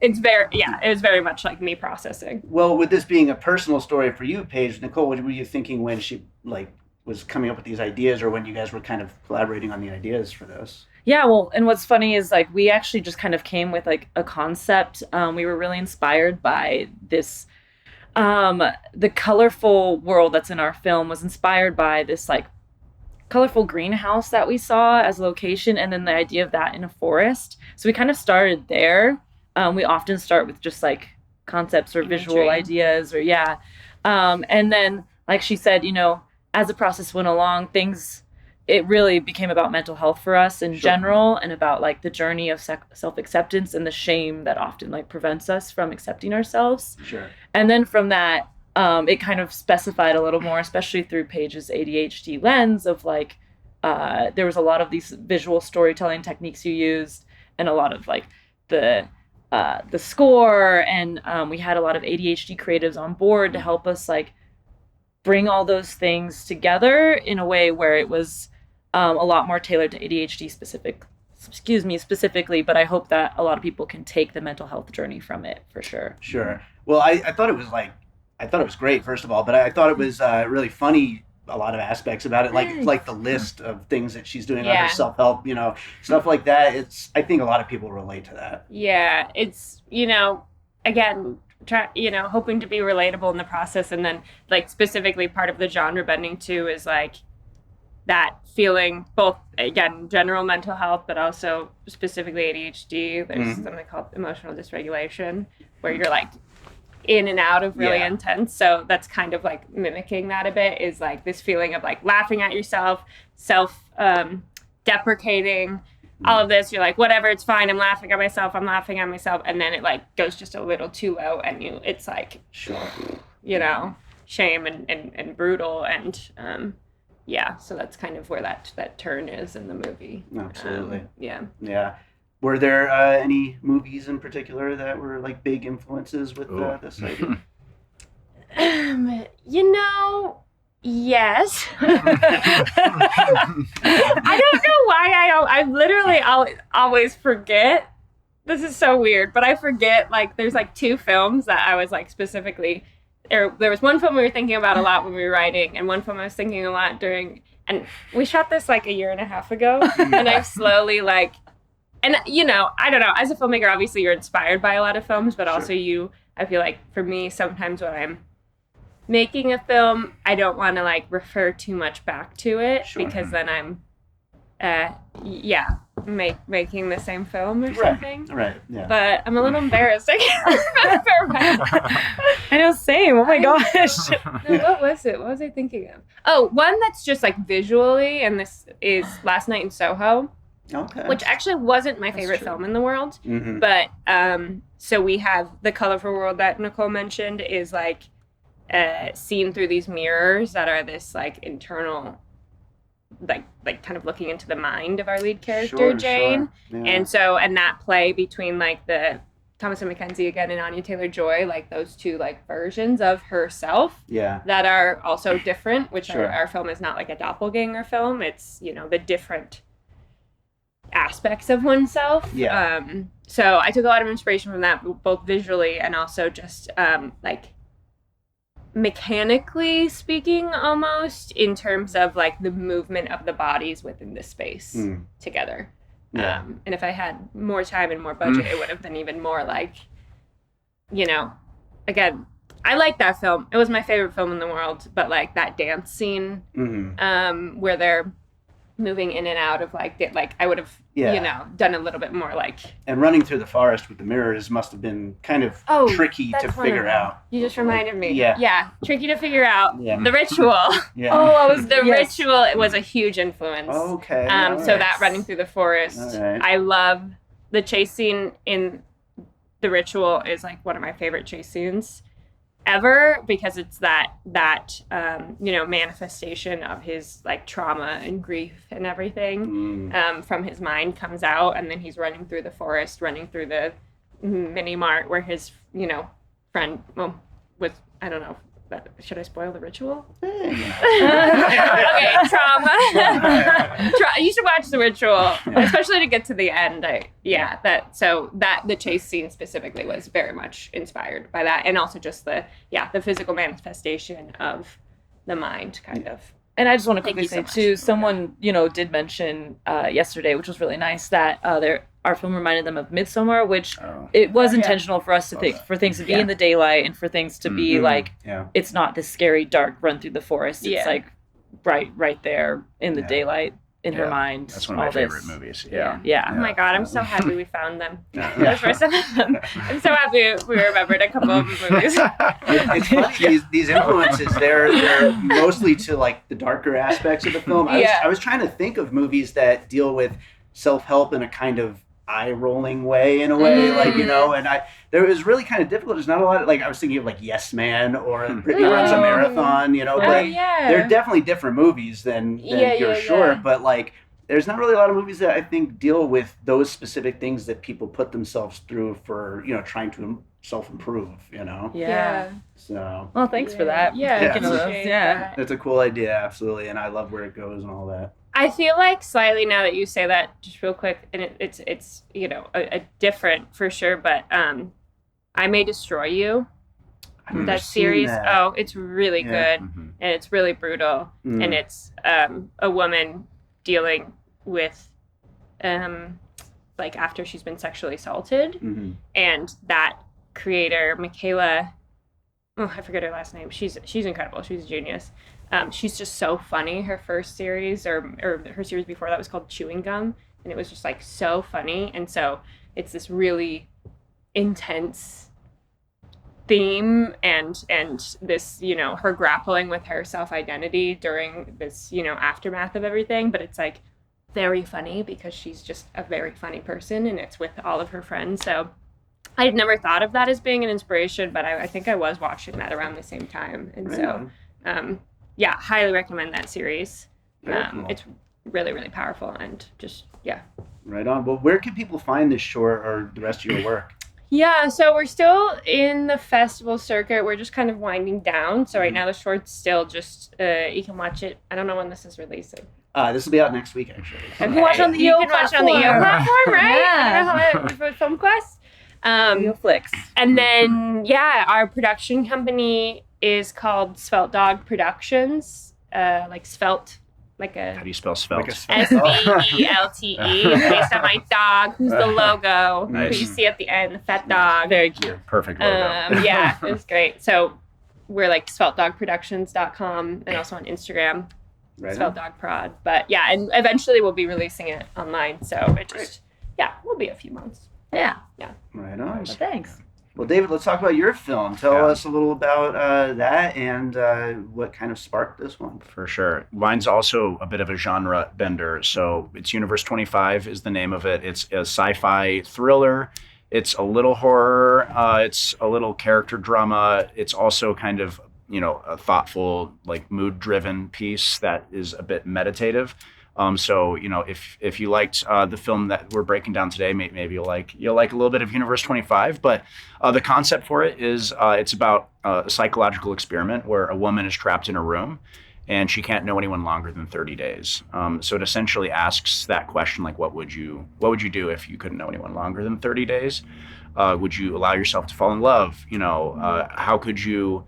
it was very much like me processing. Well, with this being a personal story for you, Paige, Nicole, what were you thinking when she like was coming up with these ideas, or when you guys were kind of collaborating on the ideas for this? Yeah, well, and what's funny is like we actually just kind of came with like a concept. We were really inspired by this. The colorful world that's in our film was inspired by this like colorful greenhouse that we saw as a location, and then the idea of that in a forest. So we kind of started there. We often start with just like concepts or visual ideas, or and then like she said, you know, as the process went along, it really became about mental health for us in general, and about like the journey of self-acceptance and the shame that often like prevents us from accepting ourselves. And then from that, it kind of specified a little more, especially through Paige's ADHD lens of like, there was a lot of these visual storytelling techniques you used, and a lot of like the score, and we had a lot of ADHD creatives on board to help us like bring all those things together in a way where it was a lot more tailored to ADHD specifically, but I hope that a lot of people can take the mental health journey from it for sure. Well, I thought it was great, first of all, but I thought it was really funny, a lot of aspects about it, like the list of things that she's doing on her self-help, you know, stuff like that. I think a lot of people relate to that. Yeah, it's, you know, again, hoping to be relatable in the process, and then like specifically part of the genre bending too is like that feeling, both again general mental health, but also specifically ADHD. There's something called emotional dysregulation, where you're like in and out of really intense. So that's kind of like mimicking that a bit, is like this feeling of like laughing at yourself, self-deprecating, all of this. You're like, whatever, it's fine. I'm laughing at myself. And then it like goes just a little too low, and it's like, you know, shame and brutal. And so that's kind of where that turn is in the movie. Absolutely. Yeah. Were there any movies in particular that were like big influences with this idea? You know, yes. I don't know why I literally always forget. This is so weird, but I forget, like, there's like 2 films that I was like specifically, there was one film we were thinking about a lot when we were writing, and one film I was thinking a lot during, and we shot this like a year and a half ago, and I've slowly like, and you know, I don't know, as a filmmaker, obviously you're inspired by a lot of films, but also I feel like for me, sometimes when I'm making a film, I don't want to like refer too much back to it, because then I'm making the same film or something. Right. Yeah. But I'm a little embarrassed. I can't remember. I know, same. Oh my gosh. No, what was it? What was I thinking of? Oh, one that's just like visually, and this is Last Night in Soho. Okay. which actually wasn't my favorite true. film in the world. Mm-hmm. But so we have the colorful world that Nicole mentioned is like seen through these mirrors that are this like internal, like kind of looking into the mind of our lead character Jane. Yeah. And that play between like the Thomas and Mackenzie again and Anya Taylor-Joy, like those two like versions of herself that are also different, which our film is not like a doppelganger film. It's, you know, the different aspects of oneself. So I took a lot of inspiration from that, both visually and also just like mechanically speaking, almost in terms of like the movement of the bodies within the space together. And if I had more time and more budget, it would have been even more like, you know, again, I like that film. It was my favorite film in the world, but like that dance scene where they're moving in and out of like I would have you know done a little bit more like. And running through the forest with the mirrors must have been kind of tricky to figure out. You just reminded me. Yeah, tricky to figure out. The ritual. The ritual. It was a huge influence. Okay. So that running through the forest. I love the chase scene in The Ritual is like one of my favorite chase scenes ever, because it's that you know, manifestation of his like trauma and grief and everything from his mind comes out, and then he's running through the forest, running through the mini mart where his, you know, friend was, I don't know, but should I spoil The Ritual? Okay, trauma. You should watch The Ritual, especially to get to the end. The chase scene specifically was very much inspired by that, and also just the physical manifestation of the mind, kind of. And I just want to quickly say too, someone, you know, did mention yesterday, which was really nice, that our film reminded them of Midsommar, which it was intentional for us to think, for things to be in the daylight and for things to be like, it's not this scary, dark run through the forest. It's like right there in the daylight in her mind. That's one of my favorite movies. Oh my God, I'm so happy we found them. I'm so happy we remembered a couple of movies. It's funny, these influences, they're mostly to like the darker aspects of the film. I was trying to think of movies that deal with self-help in a kind of eye-rolling way, in a way, like, you know, and there was really kind of difficult. There's not a lot of, like, I was thinking of like Yes Man or Brittany Runs a Marathon, you know, but they're definitely different movies than You're Short, but like there's not really a lot of movies that I think deal with those specific things that people put themselves through for, you know, trying to self-improve, you know. So well, thanks for that. It's a cool idea, absolutely, and I love where it goes and all that. I feel like slightly, now that you say that, just real quick, and it's you know, a different for sure, but I May Destroy You, that series. That. It's really good, and it's really brutal, and it's a woman dealing with like after she's been sexually assaulted, and that creator, Michaela, I forget her last name. She's incredible. She's a genius. She's just so funny. Her first series, or her series before that, was called Chewing Gum, and it was just like so funny. And so it's this really intense theme, and this, you know, her grappling with her self-identity during this, you know, aftermath of everything. But it's like very funny because she's just a very funny person, and it's with all of her friends. So I had never thought of that as being an inspiration, but I think I was watching that around the same time, and highly recommend that series. Cool. It's really, really powerful, and just, Right on. Well, where can people find this short or the rest of your work? So we're still in the festival circuit. We're just kind of winding down. So right now the short's still just, you can watch it. I don't know when this is releasing. This will be out next week, actually. Okay. You can watch it on the EO platform, right? Yeah. For FilmQuest. Neoflix. And then, our production company is called Svelte Dog Productions, like Svelte, like a... How do you spell Svelte? Svelte, based on my dog, who's the logo, who you see at the end, the fat dog. Very cute. Perfect logo. It was great. So we're like SvelteDogProductions.com, and also on Instagram, Svelte Dog Prod. But and eventually we'll be releasing it online, so it just, will be a few months. Yeah. Right on. Well, thanks. Well, David, let's talk about your film. Tell Yeah. us a little about that and what kind of sparked this one. For sure. Mine's also a bit of a genre bender. So it's Universe 25 is the name of it. It's a sci-fi thriller. It's a little horror. It's a little character drama. It's also kind of, a thoughtful, like mood-driven piece that is a bit meditative. So if you liked the film that we're breaking down today, maybe you'll like a little bit of Universe 25. But the concept for it is it's about a psychological experiment where a woman is trapped in a room and she can't know anyone longer than 30 days. So it essentially asks that question, like, what would you do if you couldn't know anyone longer than 30 days? Would you allow yourself to fall in love? How could you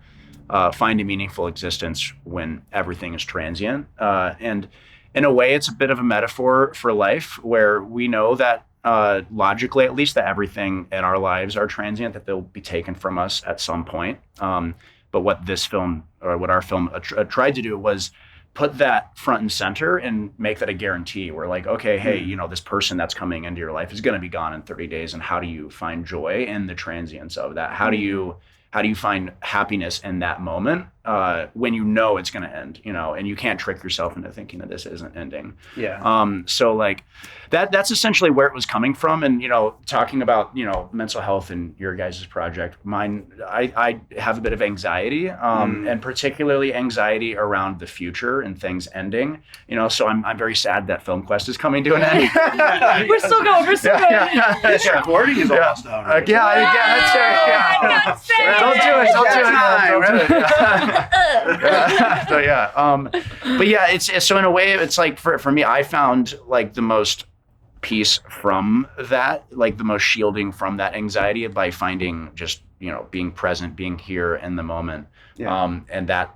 find a meaningful existence when everything is transient? And in a way, it's a bit of a metaphor for life, where we know that logically, at least, that everything in our lives are transient, that they'll be taken from us at some point. But what this film, or what our film tried to do, was put that front and center and make that a guarantee. We're like, okay, hey, this person that's coming into your life is going to be gone in 30 days. And how do you find joy in the transience of that? How do you find happiness in that moment when you know it's going to end, and you can't trick yourself into thinking that this isn't ending. Yeah. So like that's essentially where it was coming from. And, talking about, mental health and your guys' project, mine, I have a bit of anxiety and particularly anxiety around the future and things ending, so I'm very sad that FilmQuest is coming to an end. We're still going. This recording is almost done. Right? That's fair. Don't do it. So yeah, but yeah, it's so in a way, it's like for me, I found like the most peace from that, like the most shielding from that anxiety by finding just being present, being here in the moment, and that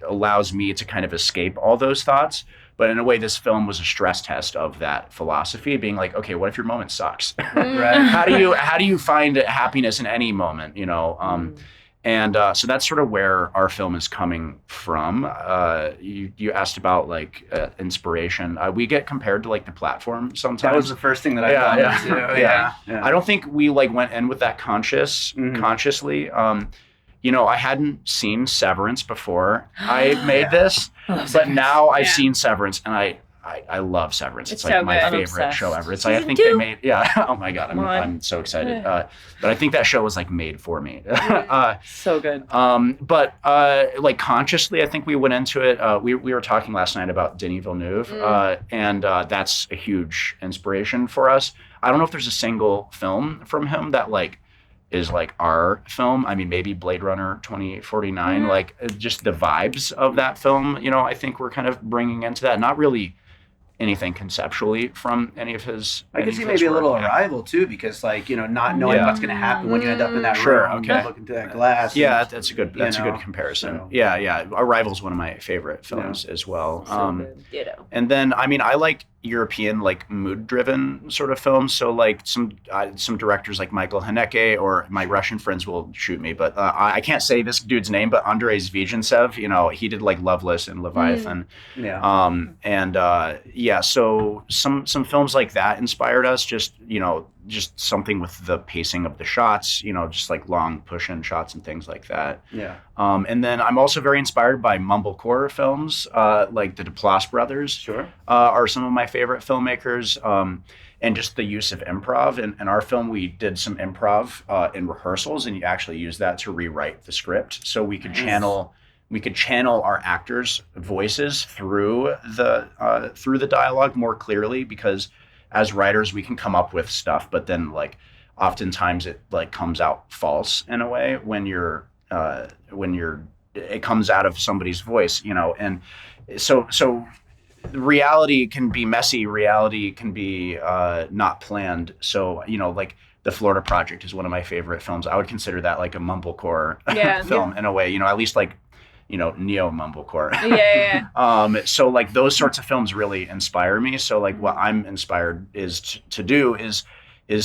allows me to kind of escape all those thoughts. But in a way, this film was a stress test of that philosophy, being like, okay, what if your moment sucks? Right. How do you find happiness in any moment? And so that's sort of where our film is coming from. You asked about like inspiration. We get compared to like The Platform sometimes. That was the first thing that I thought of too. Yeah. I don't think we like went in with that consciously. I hadn't seen Severance before I made this, but now I've seen Severance, and I love Severance. It's like so my good. favorite show ever. It's like, I think they made, oh my God, I'm so excited. But I think that show was like made for me. So good. But like consciously, I think we went into it. We were talking last night about Denis Villeneuve, and that's a huge inspiration for us. I don't know if there's a single film from him that like is like our film. I mean, maybe Blade Runner 2049, like just the vibes of that film, I think we're kind of bringing into that. Not really anything conceptually from any of his. I can see maybe a little Arrival too, because like not knowing what's going to happen when you end up in that room, and look into that glass. Yeah, that's a good comparison. So. Yeah. Arrival's one of my favorite films as well. And then I like European like mood-driven sort of films. So like some directors like Michael Haneke, or my Russian friends will shoot me, but I can't say this dude's name, but Andrei Zvijintsev, he did like Loveless and Leviathan. So some films like that inspired us. Just something with the pacing of the shots, just like long push-in shots and things like that. And then I'm also very inspired by mumblecore films, like the Duplass brothers. Sure. Are some of my favorite filmmakers. And just the use of improv. In our film, we did some improv in rehearsals, and you actually use that to rewrite the script, so we could channel our actors' voices through the dialogue more clearly, because as writers we can come up with stuff, but then like oftentimes it like comes out false in a way when it comes out of somebody's voice, and so reality can be messy, reality can be not planned. So like The Florida Project is one of my favorite films. I would consider that like a mumblecore film in a way, at least like neo mumblecore. So like those sorts of films really inspire me. So like what I'm inspired is to do is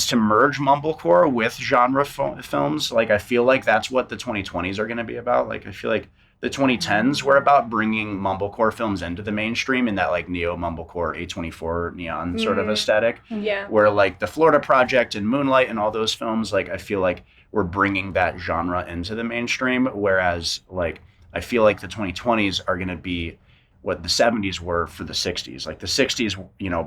to merge mumblecore with genre films. Like I feel like that's what the 2020s are going to be about. Like I feel like the 2010s were about bringing mumblecore films into the mainstream in that like neo mumblecore A24 neon sort of aesthetic. Where like The Florida Project and Moonlight and all those films, like I feel like we're bringing that genre into the mainstream. Whereas like I feel like the 2020s are going to be what the 70s were for the 60s. Like the 60s,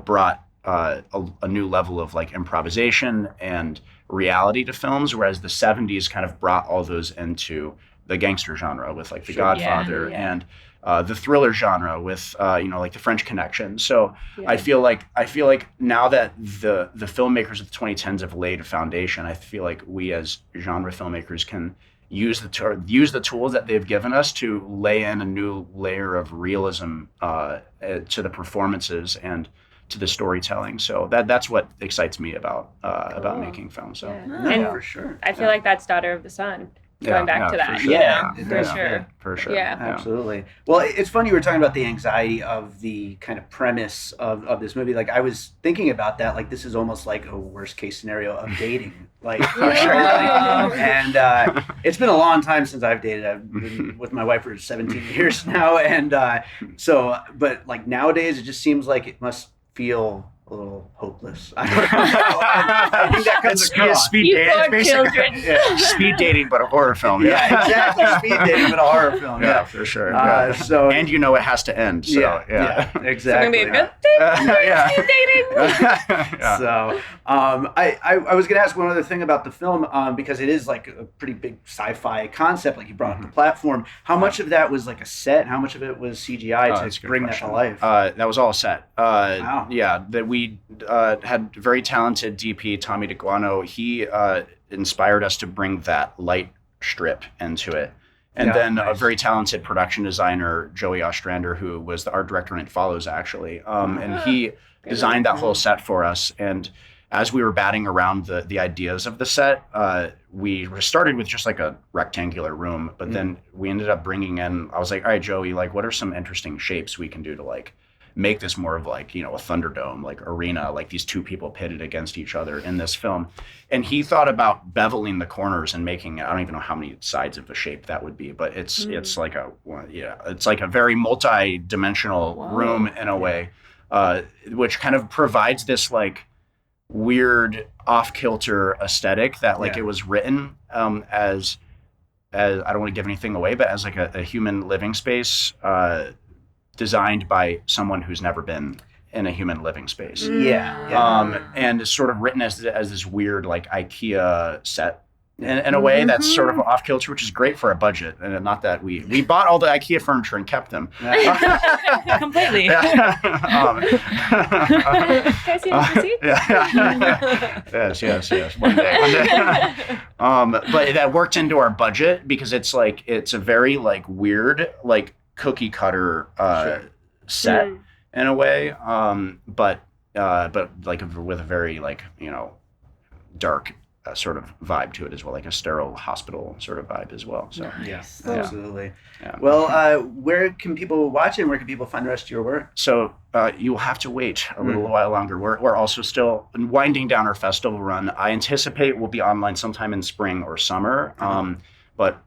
brought a new level of like improvisation and reality to films, whereas the 70s kind of brought all those into the gangster genre with like The Godfather and the thriller genre with like The French Connection. So I feel like now that the filmmakers of the 2010s have laid a foundation, I feel like we as genre filmmakers can use the tools that they've given us to lay in a new layer of realism to the performances and to the storytelling. So that's what excites me about making film. So and for sure. I feel like that's Daughter of the Sun. Going back to that. For sure. For sure. Yeah. Absolutely. Well, it's funny you were talking about the anxiety of the kind of premise of this movie. Like I was thinking about that, like this is almost like a worst case scenario of dating. Like, and it's been a long time since I've dated. I've been with my wife for 17 years now. And but like nowadays it just seems like it must feel a little hopeless. I don't know. I think that comes across. Speed dating, speed dating, but a horror film. Yeah, exactly. Speed dating, but a horror film. Yeah, for sure. So and it has to end. So exactly. It's gonna be a good thing. Speed dating. So I was gonna ask one other thing about the film because it is like a pretty big sci-fi concept. Like you brought up the platform. How much of that was like a set? How much of it was CGI to bring that to life? That was all a set. Wow. Yeah, that we had very talented DP Tommy DeGuano. He inspired us to bring that light strip into it. And then a very talented production designer, Joey Ostrander, who was the art director in It Follows, actually. And he designed that whole set for us. And as we were batting around the ideas of the set, we started with just like a rectangular room. But then we ended up bringing in, I was like, all right, Joey, like what are some interesting shapes we can do to like make this more of like, a Thunderdome, like arena, like these two people pitted against each other in this film. And he thought about beveling the corners and making, I don't even know how many sides of a shape that would be, but it's like it's like a very multi-dimensional room in a way, which kind of provides this like weird off-kilter aesthetic that like it was written as I don't want to give anything away, but as like a human living space, designed by someone who's never been in a human living space. And it's sort of written as this weird like IKEA set in a way that's sort of off kilter, which is great for a budget. And not that we bought all the IKEA furniture and kept them. Completely. Can I see the receipt? Yes. One day. But that worked into our budget because it's a very like weird, like cookie cutter set in a way, but like with a very like dark sort of vibe to it as well, like a sterile hospital sort of vibe as well. So yes, absolutely. Yeah. Well, where can people watch it? And where can people find the rest of your work? So you will have to wait a little while longer. We're also still winding down our festival run. I anticipate we'll be online sometime in spring or summer. But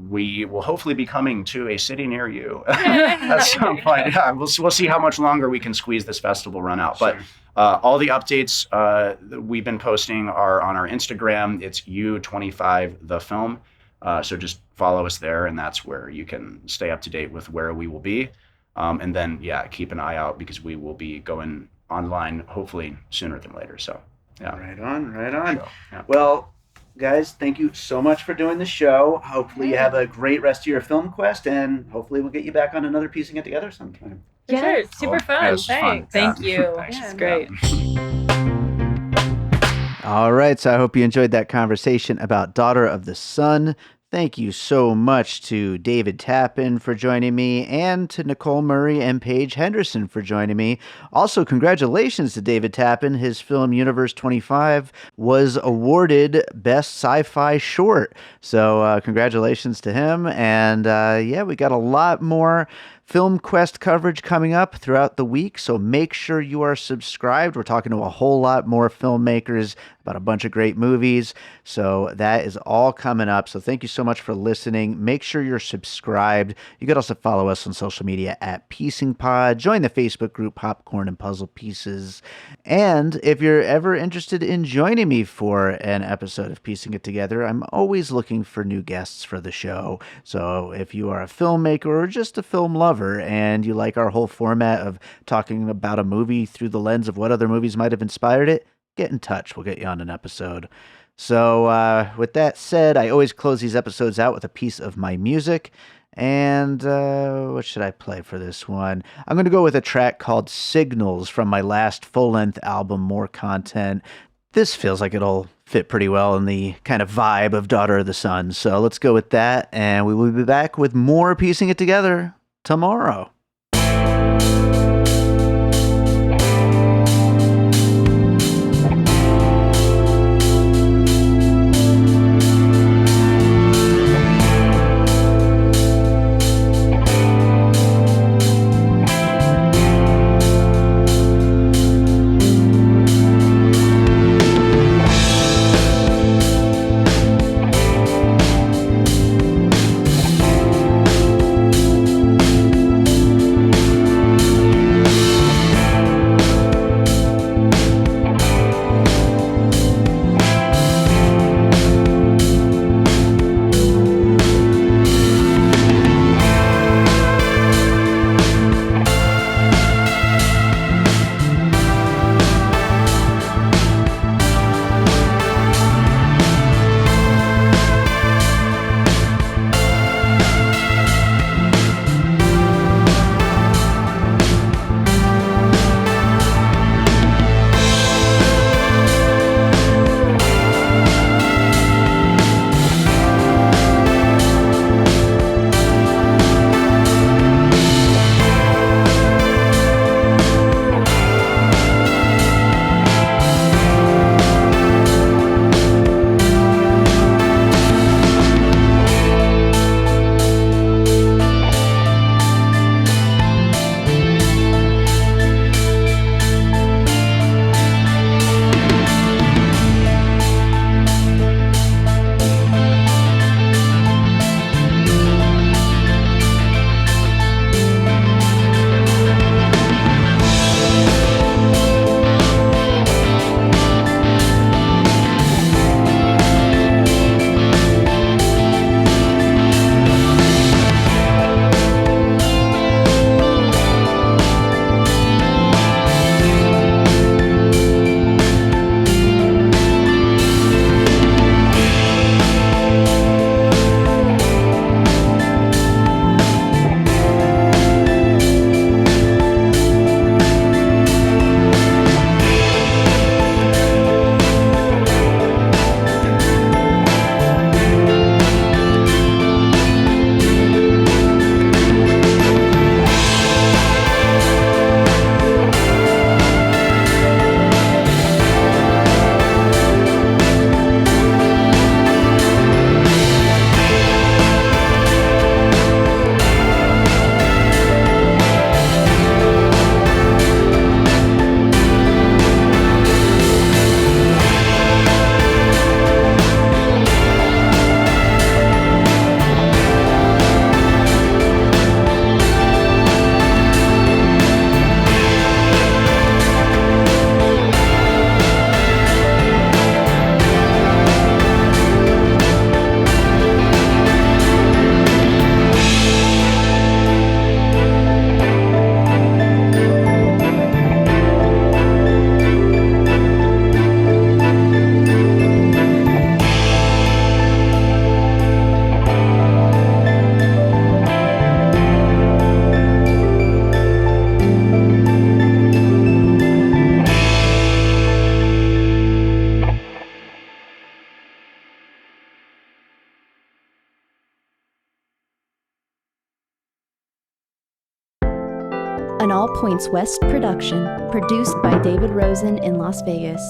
we will hopefully be coming to a city near you at some point. Yeah, we'll see how much longer we can squeeze this festival run out. Sure. But all the updates that we've been posting are on our Instagram. It's U25 the film. So just follow us there, and that's where you can stay up to date with where we will be. And then, keep an eye out because we will be going online hopefully sooner than later. So, yeah. Right on. So, yeah. Well, guys, thank you so much for doing the show. Hopefully you have a great rest of your film quest, and hopefully we'll get you back on another Piecing It Together sometime. Sure, super fun. Thanks. Thank you. Thanks. It's great. All right, so I hope you enjoyed that conversation about Daughter of the Sun. Thank you so much to David Tappan for joining me and to Nicole Murray and Paige Henderson for joining me. Also, congratulations to David Tappan. His film Universe 25 was awarded Best Sci-Fi Short. So congratulations to him. And we got a lot more FilmQuest coverage coming up throughout the week, so make sure you are subscribed. We're talking to a whole lot more filmmakers about a bunch of great movies, so that is all coming up. So thank you so much for listening. Make sure you're subscribed. You could also follow us on social media at Piecing Pod. Join the Facebook group Popcorn and Puzzle Pieces. And if you're ever interested in joining me for an episode of Piecing It Together, I'm always looking for new guests for the show. So if you are a filmmaker or just a film lover and you like our whole format of talking about a movie through the lens of what other movies might have inspired it, get in touch. We'll get you on an episode. So with that said, I always close these episodes out with a piece of my music. And what should I play for this one? I'm going to go with a track called Signals from my last full-length album, More Content. This feels like it'll fit pretty well in the kind of vibe of Daughter of the Sun. So let's go with that, and we will be back with more Piecing It Together tomorrow. An All Points West production, produced by David Rosen in Las Vegas.